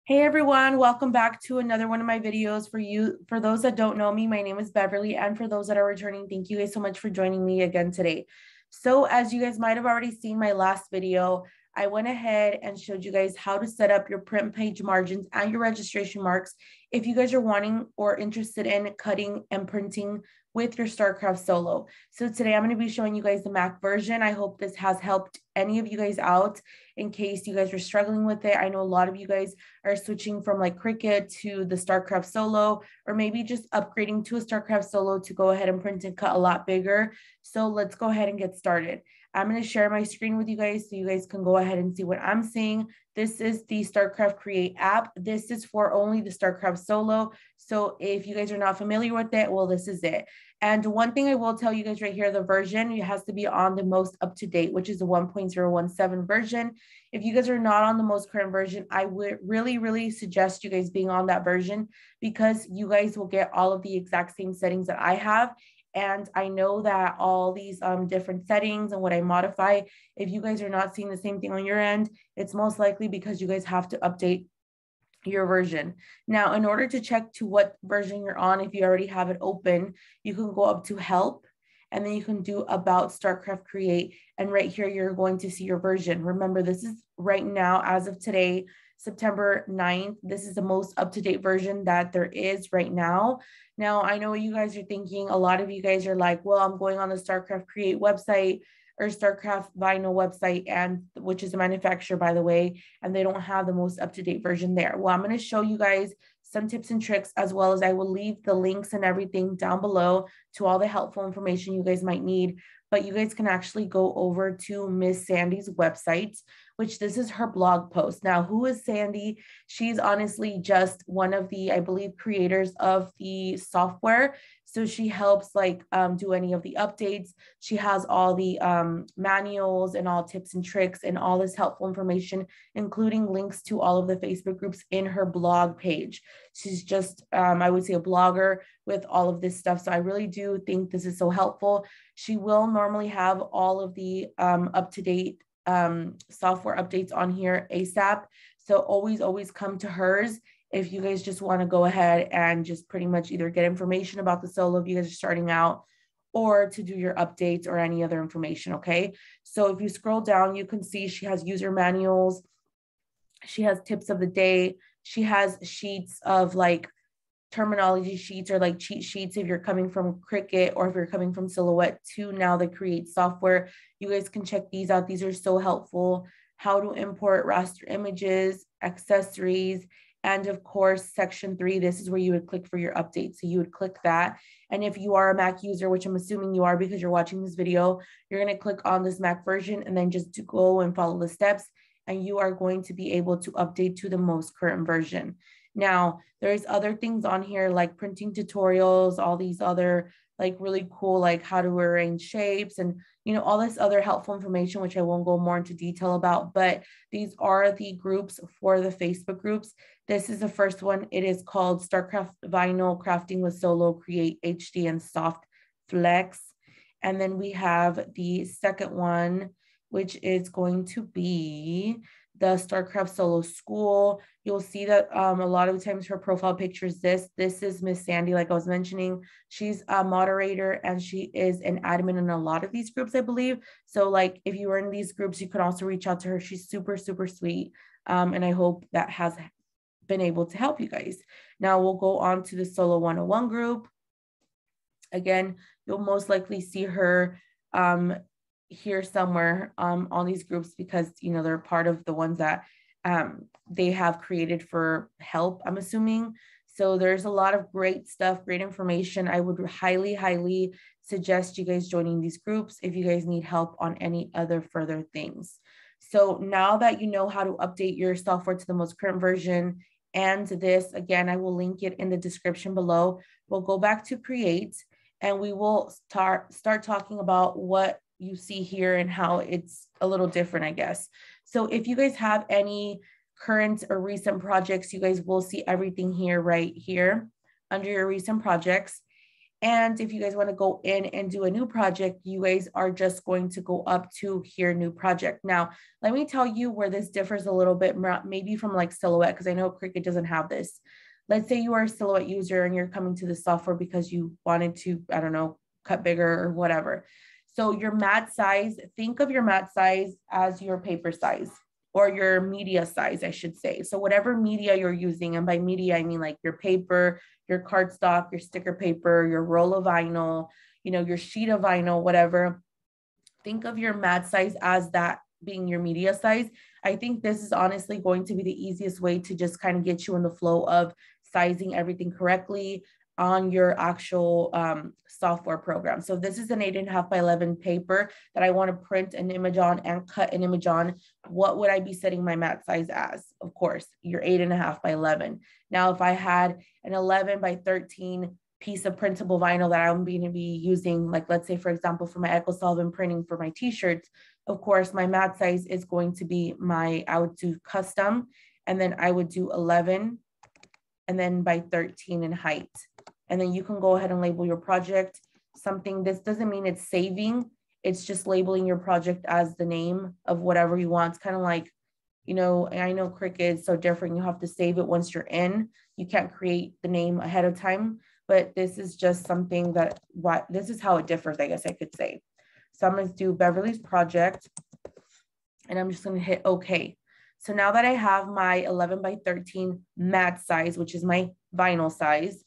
Hey everyone, welcome back to another one of my videos for you. For those that don't know me, my name is Beverly, and for those that are returning, thank you guys so much for joining me again today. So as you guys might have already seen my last video, I went ahead and showed you guys how to set up your print page margins and your registration marks if you guys are wanting or interested in cutting and printing with your STARCRAFT Solo. So today I'm going to be showing you guys the Mac version. I hope this has helped any of you guys out in case you guys are struggling with it. I know a lot of you guys are switching from like Cricut to the STARCRAFT Solo, or maybe just upgrading to a STARCRAFT Solo to go ahead and print and cut a lot bigger. So let's go ahead and get started. I'm going to share my screen with you guys so you guys can go ahead and see what I'm seeing. This is the STARCRAFT Create app. This is for only the STARCRAFT Solo. So if you guys are not familiar with it, well, this is it. And one thing I will tell you guys right here, the version, it has to be on the most up-to-date, which is the 1.017 version. If you guys are not on the most current version, I would really suggest you guys being on that version, because you guys will get all of the exact same settings that I have. And I know that all these different settings and what I modify, if you guys are not seeing the same thing on your end, it's most likely because you guys have to update your version. Now, in order to check to what version you're on, if you already have it open, you can go up to help, and then you can do about STARCRAFT Create. And right here, you're going to see your version. Remember, this is right now, as of today, September 9th. This is the most up-to-date version that there is right now. Now, I know you guys are thinking, a lot of you guys are like, well, I'm going on the STARCRAFT Create website or STARCRAFT Vinyl website, and which is a manufacturer, by the way, and they don't have the most up-to-date version there. Well, I'm going to show you guys some tips and tricks, as well as I will leave the links and everything down below to all the helpful information you guys might need. But you guys can actually go over to Miss Sandy's website, which this is her blog post. Now, who is Sandy? She's honestly just one of the, I believe, creators of the software. So she helps like do any of the updates. She has all the manuals and all tips and tricks and all this helpful information, including links to all of the Facebook groups in her blog page. She's just, I would say, a blogger with all of this stuff. So I really do think this is so helpful. She will normally have all of the up-to-date software updates on here ASAP. So always come to hers if you guys just want to go ahead and just pretty much either get information about the Solo if you guys are starting out, or to do your updates or any other information. Okay, so if you scroll down, you can see she has user manuals, she has tips of the day, she has sheets of like terminology sheets or like cheat sheets if you're coming from Cricut or if you're coming from Silhouette to now the Create software. You guys can check these out. These are so helpful. How to import raster images, accessories, and of course, section 3, this is where you would click for your update. So you would click that. And if you are a Mac user, which I'm assuming you are because you're watching this video, you're going to click on this Mac version and then just to go and follow the steps. And you are going to be able to update to the most current version. Now, there's other things on here like printing tutorials, all these other like really cool, like how to arrange shapes and, you know, all this other helpful information, which I won't go more into detail about, but these are the groups for the Facebook groups. This is the first one. It is called STARCRAFT Vinyl Crafting with Solo, Create HD and Soft Flex. And then we have the second one, which is going to be the STARCRAFT Solo School. You'll see that a lot of times her profile picture is this. This is Miss Sandy, like I was mentioning. She's a moderator and she is an admin in a lot of these groups, I believe. So like if you were in these groups, you could also reach out to her. She's super sweet. And I hope that has been able to help you guys. Now we'll go on to the Solo 101 group. Again, you'll most likely see her here somewhere on these groups because, you know, they're part of the ones that they have created for help, I'm assuming. So there's a lot of great stuff, great information. I would highly suggest you guys joining these groups if you guys need help on any other further things. So now that you know how to update your software to the most current version, and this, again, I will link it in the description below. We'll go back to Create and we will start talking about what you see here and how it's a little different, I guess. So if you guys have any current or recent projects, you guys will see everything here, right here under your recent projects. And if you guys want to go in and do a new project, you guys are just going to go up to here, new project. Now, let me tell you where this differs a little bit, maybe from like Silhouette, because I know Cricut doesn't have this. Let's say you are a Silhouette user and you're coming to the software because you wanted to, I don't know, cut bigger or whatever. So your mat size, think of your mat size as your paper size, or your media size, I should say. So whatever media you're using, and by media, I mean like your paper, your cardstock, your sticker paper, your roll of vinyl, you know, your sheet of vinyl, whatever. Think of your mat size as that being your media size. I think this is honestly going to be the easiest way to just kind of get you in the flow of sizing everything correctly on your actual software program. So this is an 8.5 by 11 paper that I want to print an image on and cut an image on. What would I be setting my mat size as? Of course, your 8.5 by 11. Now, if I had an 11 by 13 piece of printable vinyl that I'm going to be using, like let's say, for example, for my EcoSolvent printing for my t-shirts, of course, my mat size is going to be I would do custom, and then I would do 11 and then by 13 in height. And then you can go ahead and label your project something. This doesn't mean it's saving. It's just labeling your project as the name of whatever you want. It's kind of like, you know, I know Cricut is so different. You have to save it once you're in. You can't create the name ahead of time, but this is just something that, this is how it differs, I guess I could say. So I'm going to do Beverly's project, and I'm just going to hit OK. So now that I have my 11 by 13 mat size, which is my vinyl size,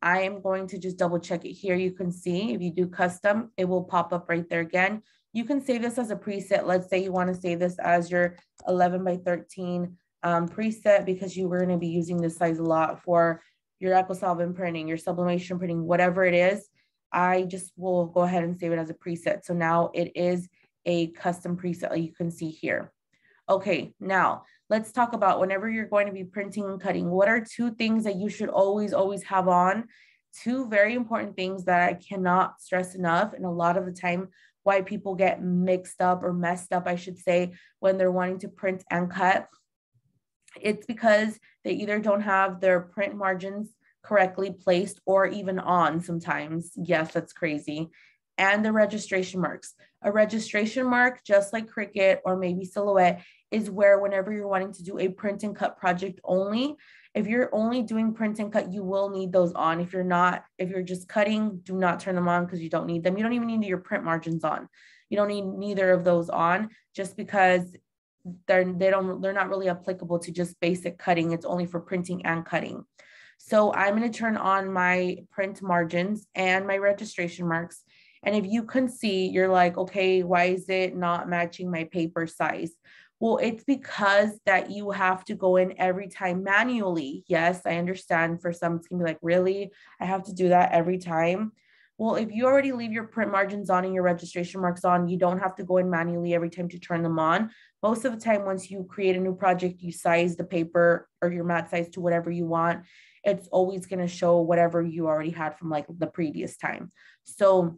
I am going to just double check it here. You can see if you do custom, it will pop up right there again. You can save this as a preset. Let's say you want to save this as your 11 by 13 preset, because you were going to be using this size a lot for your EcoSolvent printing, your sublimation printing, whatever it is. I just will go ahead and save it as a preset. So now it is a custom preset, like you can see here. Okay, now let's talk about whenever you're going to be printing and cutting, what are two things that you should always have on? Two very important things that I cannot stress enough, and a lot of the time why people get mixed up or messed up, I should say, when they're wanting to print and cut. It's because they either don't have their print margins correctly placed or even on sometimes. Yes, that's crazy. And the registration marks. A registration mark, just like Cricut or maybe Silhouette, is where whenever you're wanting to do a print and cut project only, if you're only doing print and cut, you will need those on. If you're just cutting, do not turn them on because you don't need them. You don't even need your print margins on. You don't need neither of those on, just because they're not really applicable to just basic cutting. It's only for printing and cutting. So I'm going to turn on my print margins and my registration marks. And if you can see, you're like, okay, why is it not matching my paper size? Well, it's because that you have to go in every time manually. Yes, I understand for some, it's gonna be like, really? I have to do that every time? Well, if you already leave your print margins on and your registration marks on, you don't have to go in manually every time to turn them on. Most of the time, once you create a new project, you size the paper or your mat size to whatever you want. It's always gonna show whatever you already had from like the previous time. So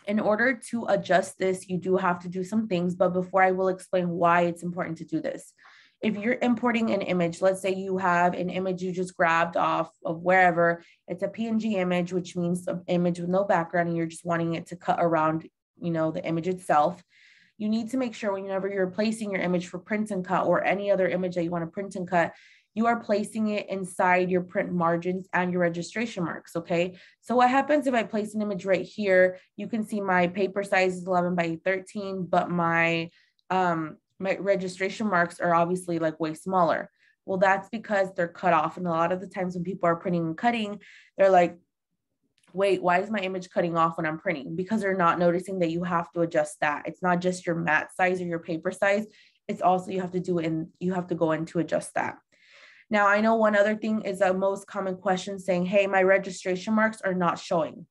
in order to adjust this, you do have to do some things, but before I will explain why it's important to do this. If you're importing an image, let's say you have an image you just grabbed off of wherever, it's a PNG image, which means an image with no background, and you're just wanting it to cut around, you know, the image itself. You need to make sure whenever you're placing your image for print and cut or any other image that you want to print and cut, you are placing it inside your print margins and your registration marks, okay? So what happens if I place an image right here? You can see my paper size is 11 by 13, but my registration marks are obviously like way smaller. Well, that's because they're cut off. And a lot of the times when people are printing and cutting, they're like, wait, why is my image cutting off when I'm printing? Because they're not noticing that you have to adjust that. It's not just your mat size or your paper size. It's also, you have to do it and you have to go in to adjust that. Now, I know one other thing is a most common question saying, hey, my registration marks are not showing.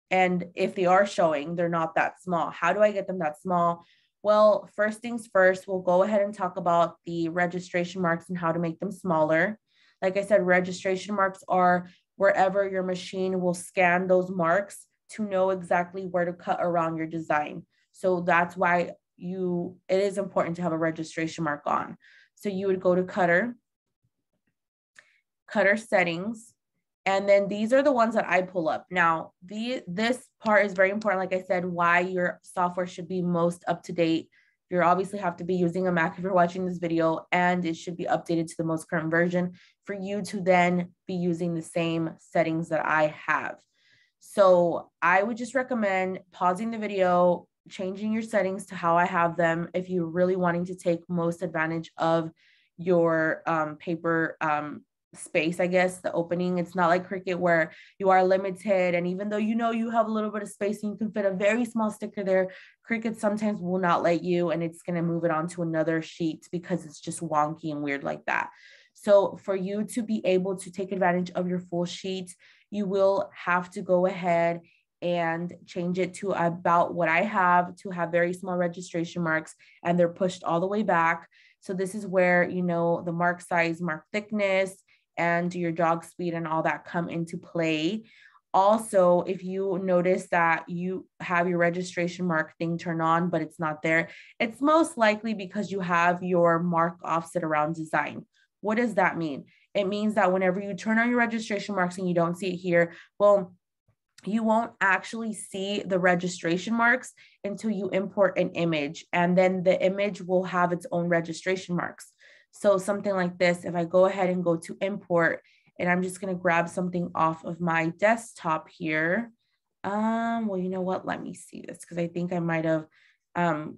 And if they are showing, they're not that small. How do I get them that small? Well, first things first, we'll go ahead and talk about the registration marks and how to make them smaller. Like I said, registration marks are wherever your machine will scan those marks to know exactly where to cut around your design. So that's why it is important to have a registration mark on. So you would go to cutter settings, And then these are the ones that I pull up. Now, this part is very important. Like I said, why your software should be most up to date. You obviously have to be using a Mac if you're watching this video, and it should be updated to the most current version for you to then be using the same settings that I have. So I would just recommend pausing the video, changing your settings to how I have them if you're really wanting to take most advantage of your paper space, I guess, the opening. It's not like Cricut where you are limited, and even though you know you have a little bit of space and you can fit a very small sticker there, Cricut sometimes will not let you, and it's going to move it onto another sheet because it's just wonky and weird like that. So for you to be able to take advantage of your full sheet, you will have to go ahead and change it to about what I have, to have very small registration marks, and they're pushed all the way back. So this is where, you know, the mark size, mark thickness, and your jog speed and all that come into play. Also, if you notice that you have your registration mark thing turned on, but it's not there, it's most likely because you have your mark offset around design. What does that mean? It means that whenever you turn on your registration marks and you don't see it here, well, you won't actually see the registration marks until you import an image, and then the image will have its own registration marks. So something like this, if I go ahead and go to import, and I'm just going to grab something off of my desktop here. Well, you know what? Let me see this, because I think I might have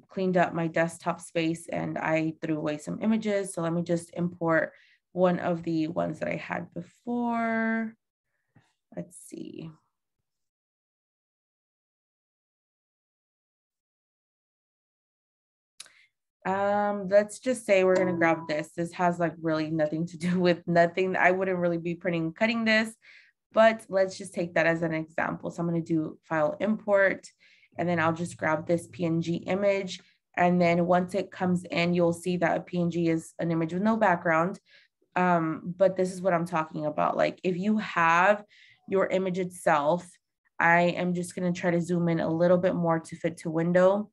cleaned up my desktop space and I threw away some images. So let me just import one of the ones that I had before. Let's see. Let's just say we're going to grab this. This has like really nothing to do with nothing. I wouldn't really be printing and cutting this, but let's just take that as an example. So I'm going to do file import, and then I'll just grab this PNG image. And then once it comes in, you'll see that a PNG is an image with no background. But this is what I'm talking about. Like if you have your image itself, I am just going to try to zoom in a little bit more to fit to window.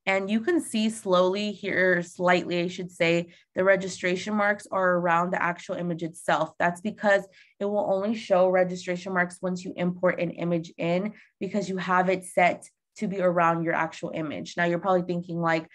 And you can see slowly here, slightly, I should say, the registration marks are around the actual image itself. That's because it will only show registration marks once you import an image in, because you have it set to be around your actual image. Now you're probably thinking like,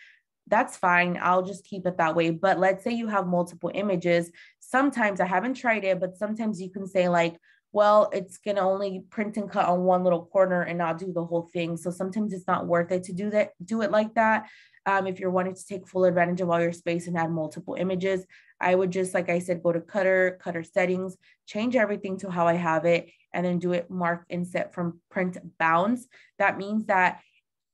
that's fine, I'll just keep it that way. But let's say you have multiple images. Sometimes, I haven't tried it, but sometimes you can say like, well, it's going to only print and cut on one little corner and not do the whole thing. So sometimes it's not worth it to do it like that. If you're wanting to take full advantage of all your space and add multiple images, I would just, like I said, go to cutter settings, change everything to how I have it, and then do it mark inset from print bounds. That means that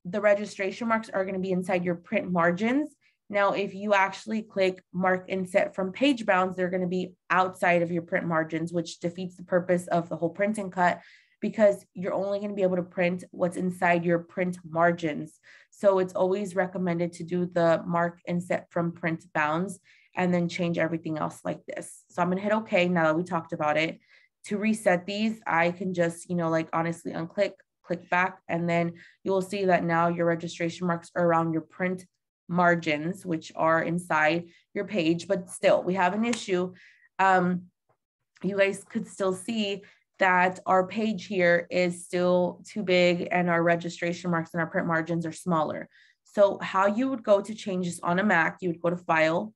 the registration marks are going to be inside your print margins. Now, if you actually click mark inset from page bounds, they're going to be outside of your print margins, which defeats the purpose of the whole print and cut, because you're only going to be able to print what's inside your print margins. So it's always recommended to do the mark inset from print bounds and then change everything else like this. So I'm going to hit OK now that we talked about it. To reset these, I can just, you know, like honestly unclick, click back, and then you will see that now your registration marks are around your print margins, which are inside your page. But still, we have an issue. You guys could still see that our page here is still too big and our registration marks and our print margins are smaller. So how you would go to change this on a Mac, you would go to File,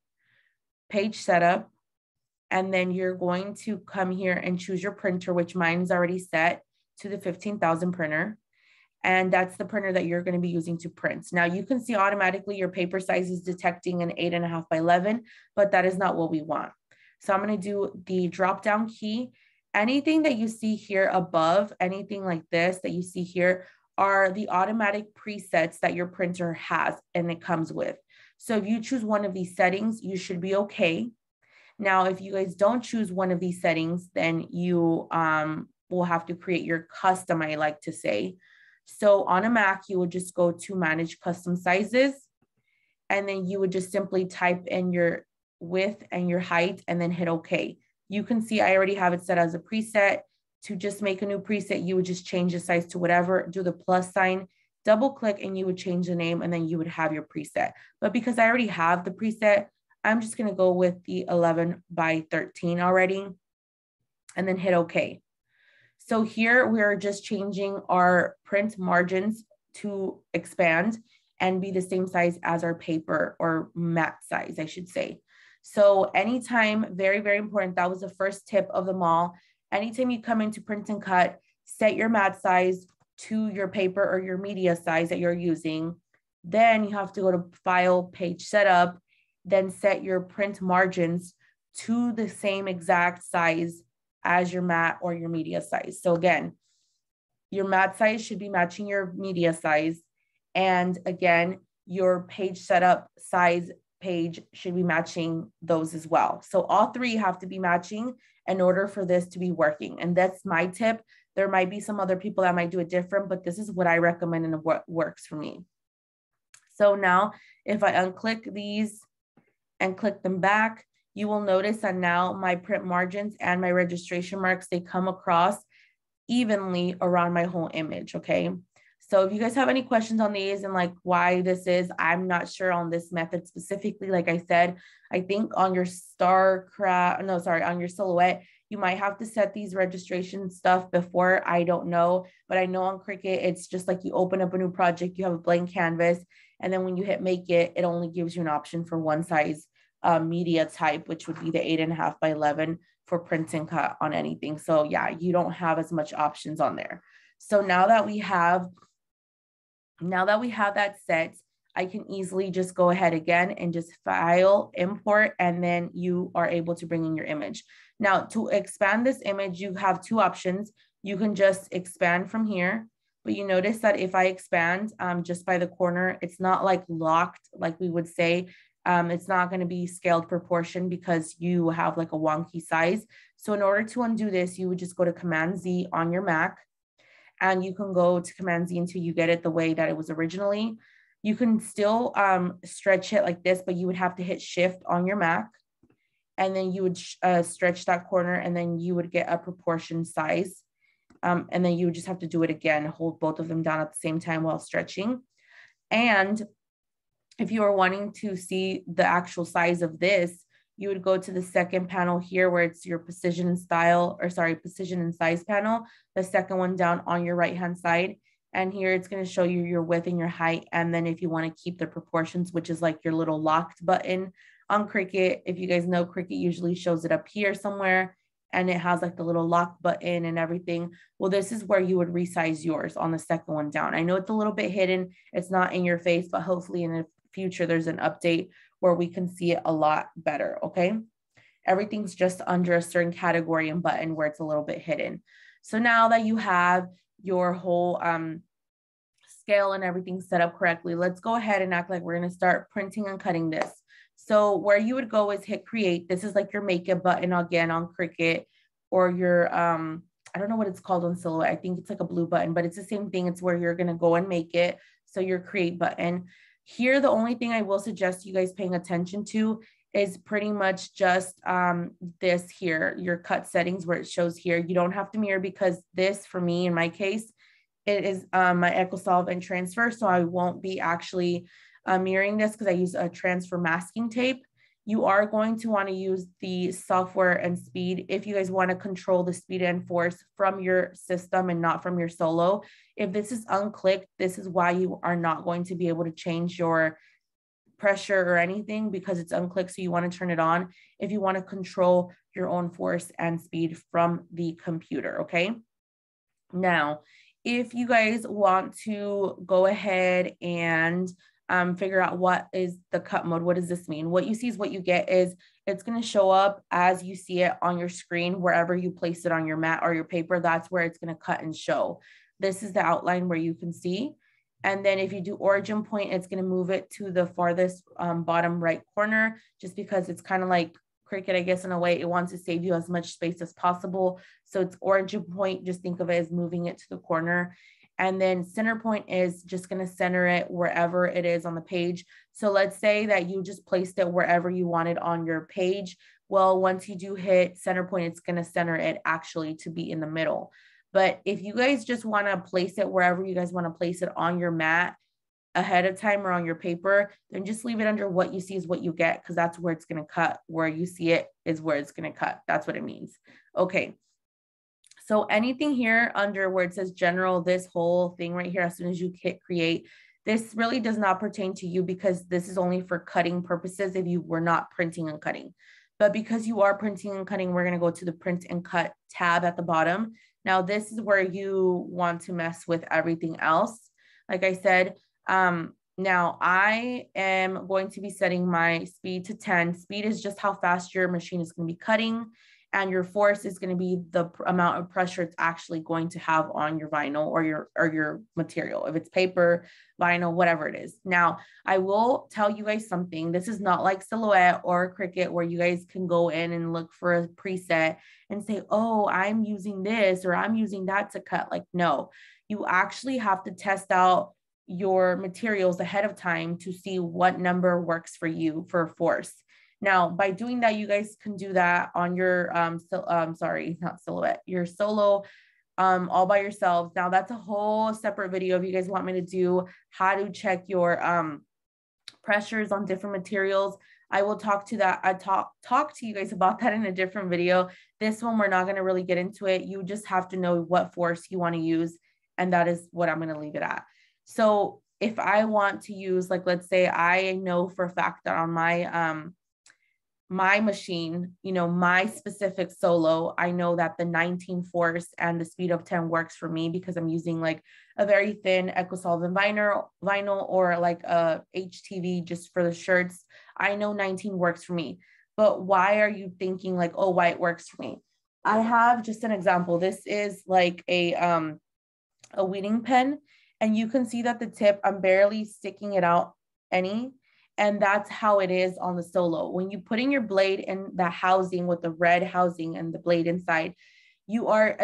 Page Setup, and then you're going to come here and choose your printer, which mine is already set to the 15,000 printer. And that's the printer that you're going to be using to print. Now you can see automatically your paper size is detecting an 8.5 by 11, but that is not what we want. So I'm going to do the drop down key. Anything that you see here above, anything like this that you see here, are the automatic presets that your printer has and it comes with. So if you choose one of these settings, you should be okay. Now, if you guys don't choose one of these settings, then you will have to create your custom, I like to say. So on a Mac, you would just go to manage custom sizes, and then you would just simply type in your width and your height and then hit OK. You can see I already have it set as a preset. To just make a new preset, you would just change the size to whatever, do the plus sign, double click, and you would change the name, and then you would have your preset. But because I already have the preset, I'm just going to go with the 11 by 13 already. and then hit OK. So here we're just changing our print margins to expand and be the same size as our paper, or mat size, I should say. So anytime, very, very important, that was the first tip of them all. Anytime you come into print and cut, set your mat size to your paper or your media size that you're using. Then you have to go to File, Page Setup, then set your print margins to the same exact size as your mat or your media size. So again, your mat size should be matching your media size. And again, your page setup size page should be matching those as well. So all three have to be matching in order for this to be working. And that's my tip. There might be some other people that might do it different, but this is what I recommend and what works for me. So now if I unclick these and click them back, you will notice that now my print margins and my registration marks, they come across evenly around my whole image, okay? So if you guys have any questions on these and like why this is, I'm not sure on this method specifically. Like I said, I think on your on your silhouette, you might have to set these registration stuff before, I don't know. But I know on Cricut, it's just like you open up a new project, you have a blank canvas, and then when you hit make it, it only gives you an option for one size media type, which would be the 8.5 by 11 for print and cut on anything. So yeah, you don't have as much options on there. So now that we have that set, I can easily just go ahead again and just file, import, and then you are able to bring in your image. Now to expand this image, you have two options. You can just expand from here, but you notice that if I expand just by the corner, it's not like locked, like we would say. It's not going to be scaled proportion because you have like a wonky size. So in order to undo this, you would just go to Command Z on your Mac, and you can go to Command Z until you get it the way that it was originally. You can still stretch it like this, but you would have to hit Shift on your Mac, and then you would stretch that corner, and then you would get a proportion size. And then you would just have to do it again, hold both of them down at the same time while stretching. And if you are wanting to see the actual size of this, you would go to the second panel here where it's your precision and size panel, the second one down on your right-hand side. And here it's going to show you your width and your height. And then if you want to keep the proportions, which is like your little locked button on Cricut, if you guys know, Cricut usually shows it up here somewhere, and it has like the little lock button and everything. Well, this is where you would resize yours on the second one down. I know it's a little bit hidden. It's not in your face, but hopefully in the future, there's an update where we can see it a lot better, okay? Everything's just under a certain category and button where it's a little bit hidden. So now that you have your whole scale and everything set up correctly, let's go ahead and act like we're gonna start printing and cutting this. So where you would go is hit create. This is like your make it button again on Cricut, or your, I don't know what it's called on Silhouette. I think it's like a blue button, but it's the same thing. It's where you're gonna go and make it. So your create button. Here, the only thing I will suggest you guys paying attention to is pretty much just this here, your cut settings where it shows here. You don't have to mirror because this, for me, in my case, it is my EcoSolvent transfer. So I won't be actually mirroring this because I use a transfer masking tape. You are going to want to use the software and speed if you guys want to control the speed and force from your system and not from your solo. If this is unclicked, this is why you are not going to be able to change your pressure or anything, because it's unclicked. So you want to turn it on if you want to control your own force and speed from the computer, okay? Now, if you guys want to go ahead and figure out what is the cut mode, what does this mean? What you see is what you get. Is it's going to show up as you see it on your screen, wherever you place it on your mat or your paper, that's where it's going to cut and show. This is the outline where you can see. And then if you do origin point, it's going to move it to the farthest bottom right corner, just because it's kind of like Cricut, I guess, in a way. It wants to save you as much space as possible. So it's origin point, just think of it as moving it to the corner. And then center point is just going to center it wherever it is on the page. So let's say that you just placed it wherever you wanted on your page. Well, once you do hit center point, it's going to center it actually to be in the middle. But if you guys just want to place it wherever you guys want to place it on your mat ahead of time or on your paper, then just leave it under what you see is what you get, because that's where it's going to cut. Where you see it is where it's going to cut. That's what it means. Okay. So anything here under where it says general, this whole thing right here, as soon as you hit create, this really does not pertain to you because this is only for cutting purposes if you were not printing and cutting. But because you are printing and cutting, we're going to go to the print and cut tab at the bottom. Now, this is where you want to mess with everything else. Like I said, now I am going to be setting my speed to 10. Speed is just how fast your machine is going to be cutting, and your force is going to be the amount of pressure it's actually going to have on your vinyl or your material. If it's paper, vinyl, whatever it is. Now, I will tell you guys something. This is not like Silhouette or Cricut where you guys can go in and look for a preset and say, oh, I'm using this or I'm using that to cut. Like, no, you actually have to test out your materials ahead of time to see what number works for you for force. Now, by doing that, you guys can do that on your, sorry, not Silhouette, your solo, all by yourselves. Now, that's a whole separate video if you guys want me to do how to check your pressures on different materials. I will talk to that. I talk to you guys about that in a different video. This one, we're not going to really get into it. You just have to know what force you want to use, and that is what I'm going to leave it at. So if I want to use, like, let's say I know for a fact that on my machine, you know, my specific solo, I know that the 19 force and the speed of 10 works for me because I'm using like a very thin EcoSolvent vinyl or like a HTV just for the shirts. I know 19 works for me, but why are you thinking like, oh, why it works for me? I have just an example. This is like a weeding pen, and you can see that the tip, I'm barely sticking it out any. And that's how it is on the solo. When you put in your blade in the housing with the red housing and the blade inside, you are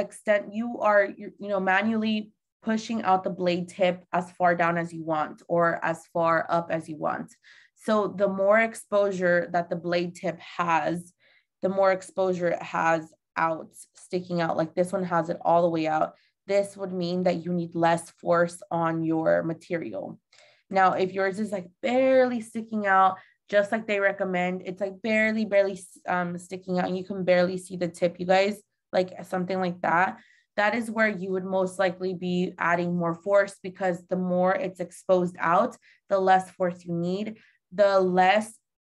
manually pushing out the blade tip as far down as you want or as far up as you want. So the more exposure that the blade tip has, the more exposure it has out, sticking out. Like this one has it all the way out. This would mean that you need less force on your material. Now, if yours is like barely sticking out, just like they recommend, it's like barely sticking out and you can barely see the tip, you guys, like something like that, that is where you would most likely be adding more force, because the more it's exposed out, the less force you need, the less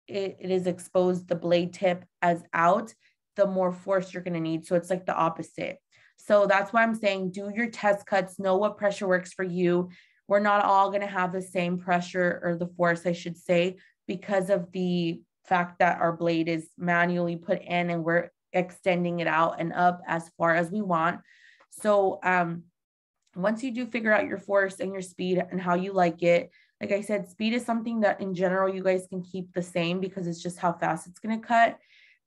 it is exposed, the blade tip as out, the more force you're going to need. So it's like the opposite. So that's why I'm saying do your test cuts, know what pressure works for you. We're not all going to have the same pressure or the force, I should say, because of the fact that our blade is manually put in and we're extending it out and up as far as we want. So once you do figure out your force and your speed and how you like it, like I said, speed is something that in general you guys can keep the same because it's just how fast it's going to cut.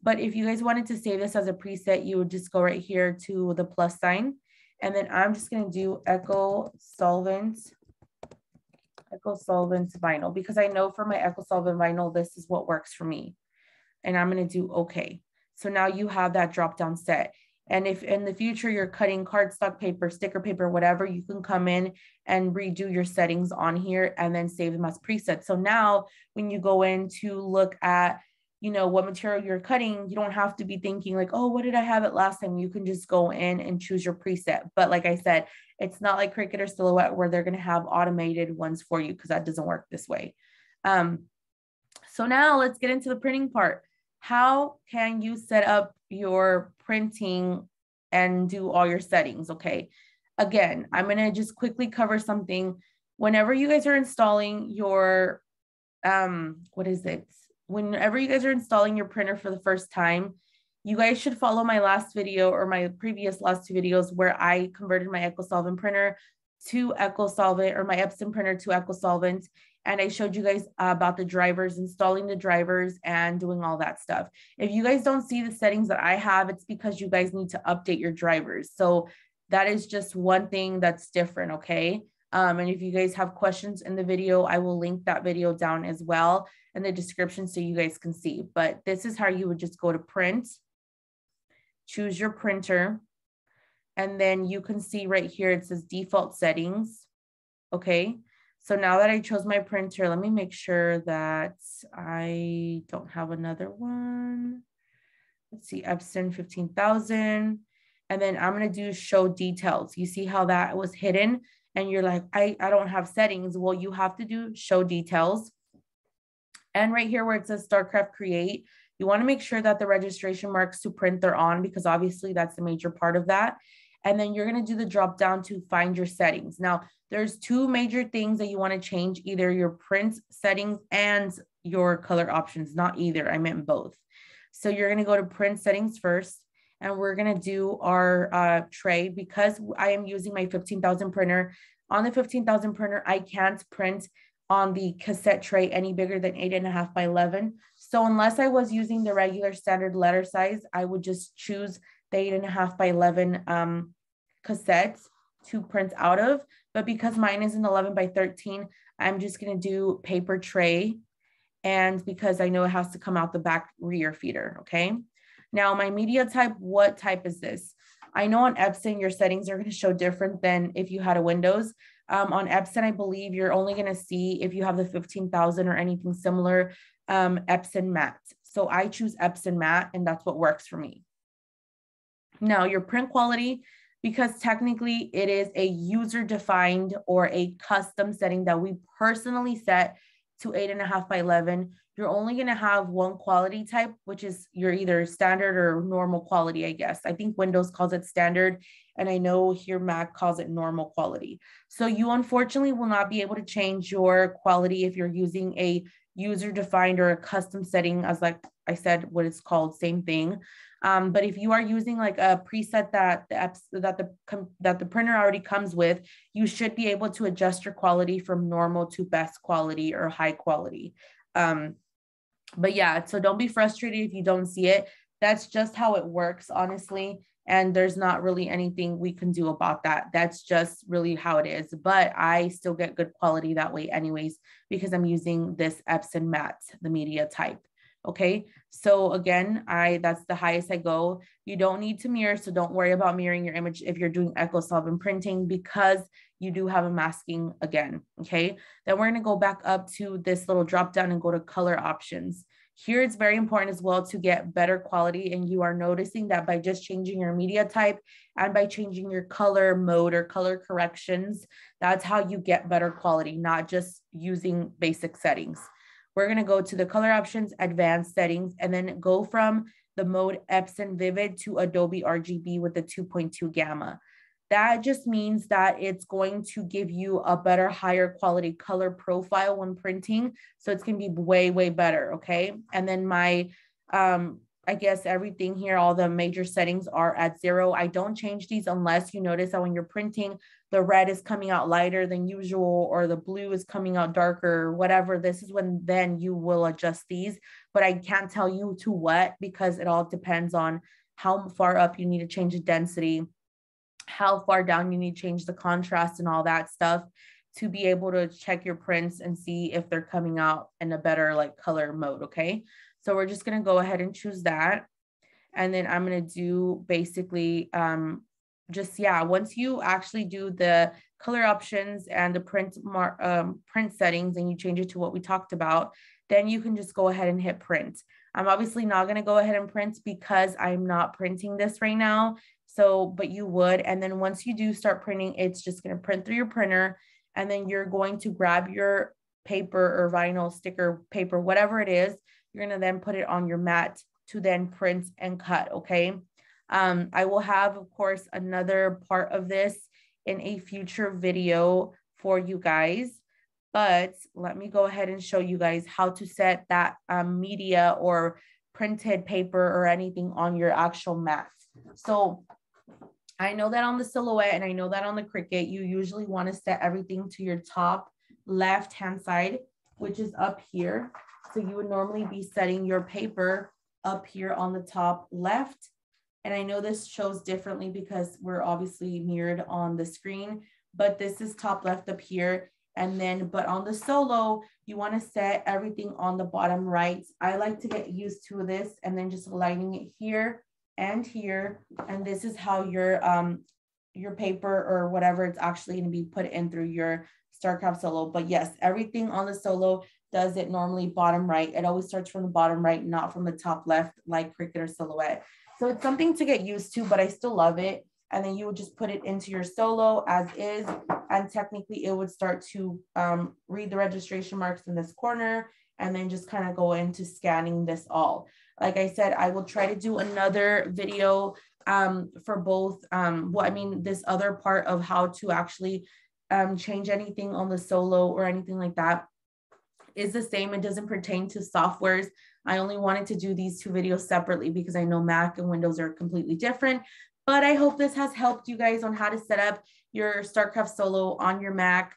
But if you guys wanted to save this as a preset, you would just go right here to the plus sign. And then I'm just going to do EcoSolvent vinyl, because I know for my EcoSolvent vinyl, this is what works for me. And I'm going to do okay. So now you have that drop down set. And if in the future you're cutting cardstock paper, sticker paper, whatever, you can come in and redo your settings on here and then save them as presets. So now when you go in to look at, you know, what material you're cutting, you don't have to be thinking like, oh, what did I have it last time? You can just go in and choose your preset. But like I said, it's not like Cricut or Silhouette where they're going to have automated ones for you, because that doesn't work this way. So now let's get into the printing part. How can you set up your printing and do all your settings? Okay. Again, I'm going to just quickly cover something. Whenever you guys are installing your, whenever you guys are installing your printer for the first time, you guys should follow my last video or my previous last two videos where I converted my EcoSolvent printer to EcoSolvent, or my Epson printer to EcoSolvent. And I showed you guys about the drivers, installing the drivers and doing all that stuff. If you guys don't see the settings that I have, it's because you guys need to update your drivers. So that is just one thing that's different, okay? And if you guys have questions in the video, I will link that video down as well in the description so you guys can see. But this is how you would just go to print, choose your printer, and then you can see right here, it says default settings. Okay. So now that I chose my printer, let me make sure that I don't have another one. Let's see, Epson 15,000. And then I'm going to do show details. You see how that was hidden? And you're like, I don't have settings. Well, you have to do show details. And right here where it says STARCRAFT Create, you want to make sure that the registration marks to print are on, because obviously that's the major part of that. And then you're going to do the drop down to find your settings. Now, there's two major things that you want to change, either your print settings and your color options, not either. I meant both. So you're going to go to print settings first, and we're going to do our tray. Because I am using my 15,000 printer. On the 15,000 printer, I can't print on the cassette tray any bigger than 8.5 by 11. So unless I was using the regular standard letter size, I would just choose the 8.5 by 11 cassettes to print out of. But because mine is an 11 by 13, I'm just going to do paper tray. And because I know it has to come out the back rear feeder. Okay. Now my media type, what type is this? I know on Epson, your settings are going to show different than if you had a Windows. On Epson, I believe you're only going to see if you have the 15,000 or anything similar, Epson matte. So I choose Epson matte, and that's what works for me. Now your print quality, because technically it is a user defined or a custom setting that we personally set to 8.5 by 11, you're only going to have one quality type, which is your either standard or normal quality, I guess. I think Windows calls it standard, and I know here Mac calls it normal quality. So you unfortunately will not be able to change your quality if you're using a user defined or a custom setting, as like I said, what it's called, same thing. But if you are using like a preset that the printer already comes with, you should be able to adjust your quality from normal to best quality or high quality. But yeah, so don't be frustrated if you don't see it. That's just how it works, honestly. And there's not really anything we can do about that. That's just really how it is. But I still get good quality that way anyways, because I'm using this Epson matte, the media type. Okay, so again, that's the highest I go. You don't need to mirror, so don't worry about mirroring your image if you're doing echo solvent printing, because you do have a masking again. Okay, then we're going to go back up to this little drop down and go to color options. Here it's very important as well to get better quality, and you are noticing that by just changing your media type and by changing your color mode or color corrections, that's how you get better quality, not just using basic settings. We're going to go to the color options, advanced settings, and then go from the mode Epson Vivid to Adobe RGB with the 2.2 gamma. That just means that it's going to give you a better, higher quality color profile when printing. So it's going to be way, way better. Okay. And then my, I guess everything here, all the major settings are at 0. I don't change these unless you notice that when you're printing, the red is coming out lighter than usual, or the blue is coming out darker, or whatever. This is when then you will adjust these, but I can't tell you to what, because it all depends on how far up you need to change the density, how far down you need to change the contrast and all that stuff to be able to check your prints and see if they're coming out in a better like color mode. Okay. So we're just going to go ahead and choose that. And then I'm going to do basically once you actually do the color options and the print settings and you change it to what we talked about, then you can just go ahead and hit print. I'm obviously not going to go ahead and print because I'm not printing this right now. So, but you would. And then once you do start printing, it's just going to print through your printer. And then you're going to grab your paper or vinyl sticker paper, whatever it is. You're going to then put it on your mat to then print and cut. Okay. I will have, of course, another part of this in a future video for you guys, but let me go ahead and show you guys how to set that media or printed paper or anything on your actual mat. So I know that on the Silhouette and I know that on the Cricut, you usually want to set everything to your top left-hand side, which is up here. So you would normally be setting your paper up here on the top left. And I know this shows differently because we're obviously mirrored on the screen, but this is top left up here. And then, but on the Solo, you want to set everything on the bottom right. I like to get used to this and then just aligning it here and here. And this is how your paper or whatever it's actually going to be put in through your STARCRAFT Solo. But yes, everything on the Solo does it normally bottom right. It always starts from the bottom right, not from the top left, like Cricut or Silhouette. So it's something to get used to, but I still love it. And then you would just put it into your solo as is. And technically it would start to read the registration marks in this corner and then just kind of go into scanning this all. Like I said, I will try to do another video for both, this other part of how to actually change anything on the solo or anything like that is the same. It doesn't pertain to softwares. I only wanted to do these two videos separately because I know Mac and Windows are completely different. But I hope this has helped you guys on how to set up your STARCRAFT Solo on your Mac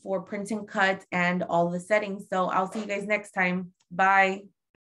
for print and cut and all the settings. So I'll see you guys next time. Bye.